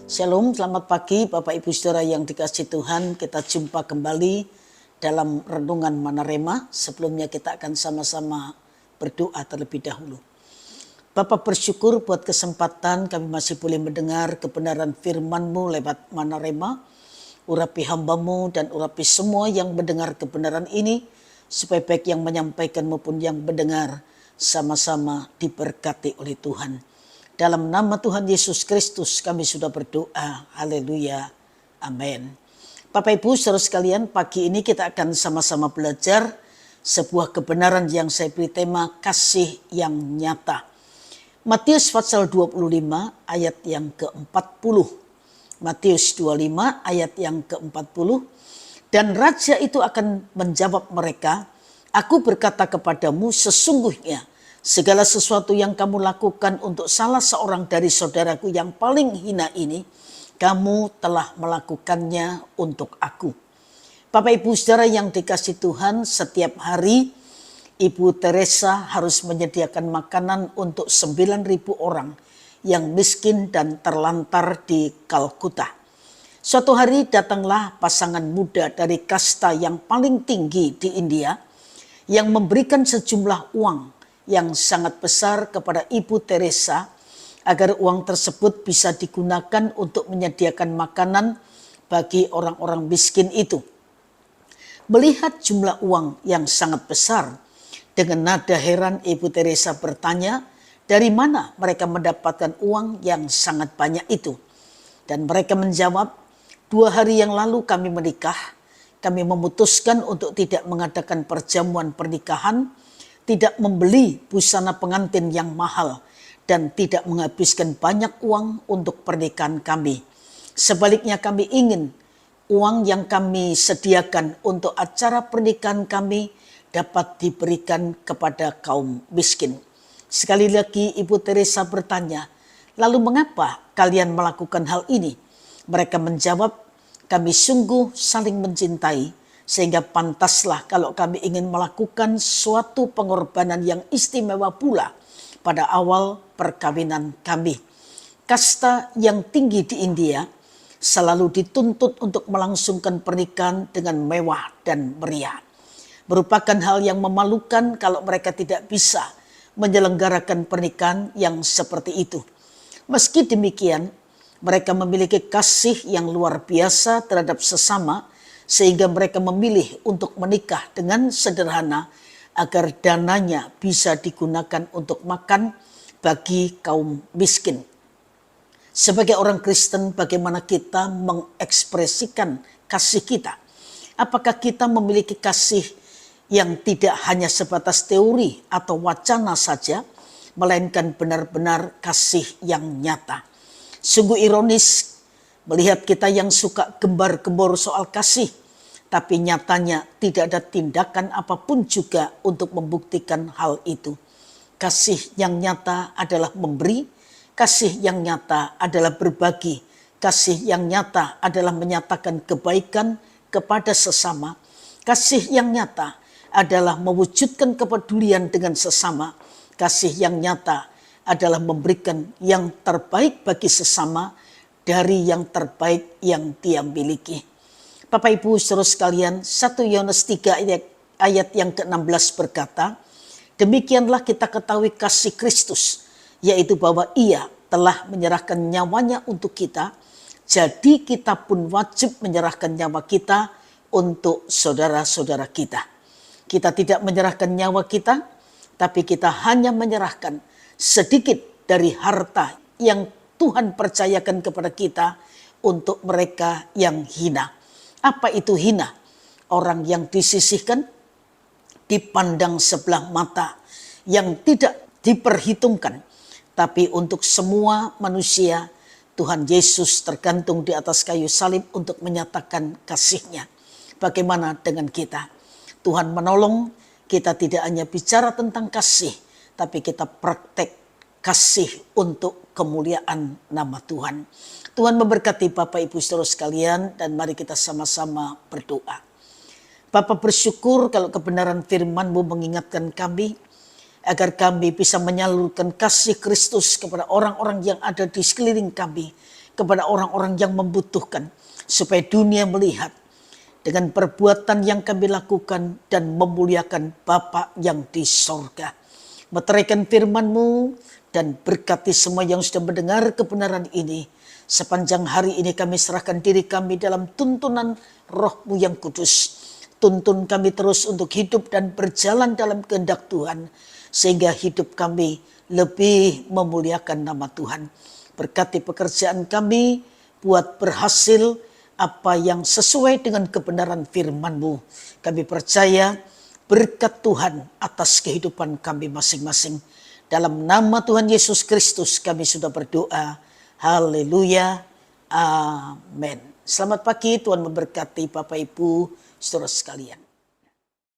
Shalom, selamat pagi Bapak Ibu Saudara yang dikasihi Tuhan. Kita jumpa kembali dalam renungan Manarema. Sebelumnya kita akan sama-sama berdoa terlebih dahulu. Bapak bersyukur buat kesempatan kami masih boleh mendengar kebenaran firman-Mu lewat Manarema. Urapi hamba-Mu dan urapi semua yang mendengar kebenaran ini, supaya baik yang menyampaikan maupun yang mendengar sama-sama diberkati oleh Tuhan. Dalam nama Tuhan Yesus Kristus kami sudah berdoa. Haleluya. Amin. Bapak Ibu saudara sekalian, pagi ini kita akan sama-sama belajar sebuah kebenaran yang saya beri tema kasih yang nyata. Matius pasal 25 ayat yang ke-40. Matius 25 ayat yang ke-40. Dan raja itu akan menjawab mereka, "Aku berkata kepadamu, sesungguhnya segala sesuatu yang kamu lakukan untuk salah seorang dari saudaraku yang paling hina ini, kamu telah melakukannya untuk aku." Bapak Ibu saudara yang dikasihi Tuhan, setiap hari Ibu Teresa harus menyediakan makanan untuk 9.000 orang yang miskin dan terlantar di Kalkuta. Suatu hari datanglah pasangan muda dari kasta yang paling tinggi di India yang memberikan sejumlah uang yang sangat besar kepada Ibu Teresa agar uang tersebut bisa digunakan untuk menyediakan makanan bagi orang-orang miskin itu. Melihat jumlah uang yang sangat besar, dengan nada heran Ibu Teresa bertanya, dari mana mereka mendapatkan uang yang sangat banyak itu? Dan mereka menjawab, 2 hari yang lalu kami menikah, kami memutuskan untuk tidak mengadakan perjamuan pernikahan, tidak membeli busana pengantin yang mahal, dan tidak menghabiskan banyak uang untuk pernikahan kami. Sebaliknya kami ingin uang yang kami sediakan untuk acara pernikahan kami dapat diberikan kepada kaum miskin. Sekali lagi Ibu Teresa bertanya, lalu mengapa kalian melakukan hal ini? Mereka menjawab, kami sungguh saling mencintai, sehingga pantaslah kalau kami ingin melakukan suatu pengorbanan yang istimewa pula pada awal perkawinan kami. Kasta yang tinggi di India selalu dituntut untuk melangsungkan pernikahan dengan mewah dan meriah. Merupakan hal yang memalukan kalau mereka tidak bisa menyelenggarakan pernikahan yang seperti itu. Meski demikian, mereka memiliki kasih yang luar biasa terhadap sesama, sehingga mereka memilih untuk menikah dengan sederhana agar dananya bisa digunakan untuk makan bagi kaum miskin. Sebagai orang Kristen, bagaimana kita mengekspresikan kasih kita? Apakah kita memiliki kasih yang tidak hanya sebatas teori atau wacana saja, melainkan benar-benar kasih yang nyata? Sungguh ironis melihat kita yang suka gembar-gembor soal kasih, tapi nyatanya tidak ada tindakan apapun juga untuk membuktikan hal itu. Kasih yang nyata adalah memberi, kasih yang nyata adalah berbagi, kasih yang nyata adalah menyatakan kebaikan kepada sesama, kasih yang nyata adalah mewujudkan kepedulian dengan sesama, kasih yang nyata adalah memberikan yang terbaik bagi sesama dari yang terbaik yang dia miliki. Bapak Ibu saudara sekalian, 1 Yohanes 3 ayat yang ke-16 berkata, demikianlah kita ketahui kasih Kristus, yaitu bahwa ia telah menyerahkan nyawanya untuk kita, jadi kita pun wajib menyerahkan nyawa kita untuk saudara-saudara kita. Kita tidak menyerahkan nyawa kita, tapi kita hanya menyerahkan sedikit dari harta yang Tuhan percayakan kepada kita untuk mereka yang hina. Apa itu hina? Orang yang disisihkan, dipandang sebelah mata, yang tidak diperhitungkan. Tapi untuk semua manusia, Tuhan Yesus tergantung di atas kayu salib untuk menyatakan kasih-Nya. Bagaimana dengan kita? Tuhan menolong kita tidak hanya bicara tentang kasih, tapi kita praktek kasih untuk kemuliaan nama Tuhan. Tuhan memberkati Bapak Ibu saudara sekalian, dan mari kita sama-sama berdoa. Bapak bersyukur kalau kebenaran firman-Mu mengingatkan kami agar kami bisa menyalurkan kasih Kristus kepada orang-orang yang ada di sekeliling kami, kepada orang-orang yang membutuhkan. Supaya dunia melihat dengan perbuatan yang kami lakukan dan memuliakan Bapa yang di sorga. Meteraikan firman-Mu dan berkati semua yang sudah mendengar kebenaran ini. Sepanjang hari ini kami serahkan diri kami dalam tuntunan Roh-Mu yang kudus. Tuntun kami terus untuk hidup dan berjalan dalam kehendak Tuhan. Sehingga hidup kami lebih memuliakan nama Tuhan. Berkati pekerjaan kami, buat berhasil apa yang sesuai dengan kebenaran firman-Mu. Kami percaya berkat Tuhan atas kehidupan kami masing-masing. Dalam nama Tuhan Yesus Kristus kami sudah berdoa. Haleluya. Amin. Selamat pagi, Tuhan memberkati Bapak Ibu, saudara sekalian.